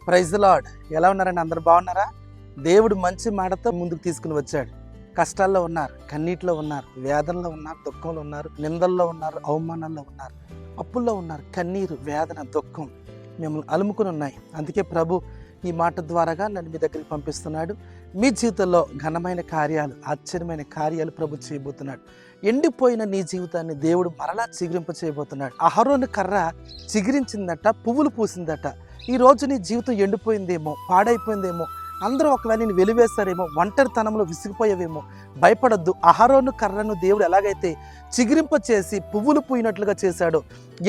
Praise the lord. ఎలా ఉన్నారండి? అందరు బాగున్నారా? దేవుడు మంచి మాటతో ముందుకు తీసుకుని వచ్చాడు. కష్టాల్లో ఉన్నారు, కన్నీటిలో ఉన్నారు, వేదనలో ఉన్నారు, దుఃఖంలో ఉన్నారు, నిందల్లో ఉన్నారు, అవమానాల్లో ఉన్నారు, అప్పుల్లో ఉన్నారు. కన్నీరు, వేదన, దుఃఖం మిమ్మల్ని అలుముకుని ఉన్నాయి. అందుకే ప్రభు ఈ మాట ద్వారాగా నన్ను మీ దగ్గరికి పంపిస్తున్నాడు. మీ జీవితంలో ఘనమైన కార్యాలు, ఆశ్చర్యమైన కార్యాలు ప్రభు చేయబోతున్నాడు. ఎండిపోయిన నీ జీవితాన్ని దేవుడు మరలా చిగురింప చేయబోతున్నాడు. అహరోను కర్ర చిగురించిందట, పువ్వులు పూసిందట. ఈ రోజు నీ జీవితం ఎండిపోయిందేమో, పాడైపోయిందేమో, అందరూ ఒకవేళ నేను వెలివేస్తారేమో, ఒంటరితనంలో విసిగిపోయేవేమో, భయపడొద్దు. అహరోను కర్రను దేవుడు ఎలాగైతే చిగురింప చేసి పువ్వులు పూయినట్లుగా చేశాడో,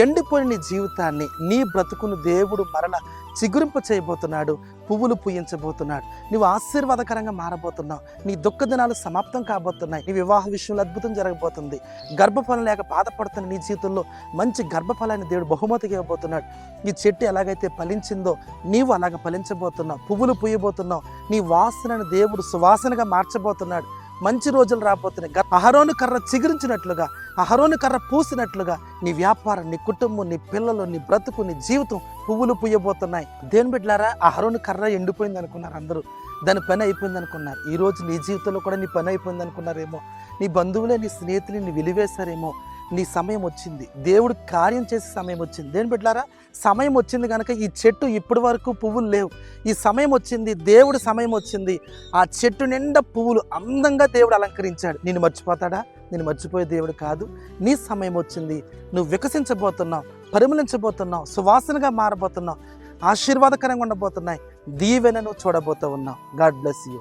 ఎండిపోయిన నీ జీవితాన్ని, నీ బ్రతుకును దేవుడు మరలా చిగురింప చేయబోతున్నాడు, పువ్వులు పూయించబోతున్నాడు. నువ్వు ఆశీర్వాదకరంగా మారబోతున్నావు. నీ దుఃఖ దినాలు సమాప్తం కాబోతున్నాయి. నీ వివాహ విషయంలో అద్భుతం జరగబోతుంది. గర్భఫలం లేక బాధపడుతున్న నీ జీవితంలో మంచి గర్భఫలాన్ని దేవుడు బహుమతిగా ఇవ్వబోతున్నాడు. ఈ చెట్టు ఎలాగైతే ఫలించిందో నీవు అలాగ ఫలించబోతున్నావు, పువ్వులు పూయబోతున్నావు. నీ వాసనను దేవుడు సువాసనగా మార్చబోతున్నాడు. మంచి రోజులు రాబోతున్నాయి. అహరోను కర్ర చిగురించినట్లుగా, అహరోను కర్ర పూసినట్లుగా నీ వ్యాపారం, నీ కుటుంబం, నీ పిల్లలు, నీ బ్రతుకు, నీ జీవితం పువ్వులు పూయబోతున్నాయి. దేని బిడ్డలారా, అహరోను కర్ర ఎండిపోయింది అనుకున్నారు అందరూ, దాని పని అయిపోయింది అనుకున్నారు. ఈరోజు నీ జీవితంలో కూడా నీ పని అయిపోయింది అనుకున్నారేమో, నీ బంధువులే, నీ స్నేహితులు నీ వెలివేశారేమో. నీ సమయం వచ్చింది, దేవుడు కార్యం చేసే సమయం వచ్చింది. దేని బిడ్డలారా, సమయం వచ్చింది కనుక ఈ చెట్టు ఇప్పటి వరకు పువ్వులు లేవు. ఈ సమయం వచ్చింది, దేవుడు సమయం వచ్చింది. ఆ చెట్టు నిండా పువ్వులు అందంగా దేవుడు అలంకరించాడు. నిన్ను మర్చిపోతాడా? నేను మర్చిపోయే దేవుడు కాదు. నీ సమయం వచ్చింది. నువ్వు వికసించబోతున్నావు, పరిమళించబోతున్నావు, సువాసనగా మారబోతున్నావు, ఆశీర్వాదకరంగా ఉండబోతున్నాయి. దీవెనను చూడబోతూ ఉన్నావు. God bless you.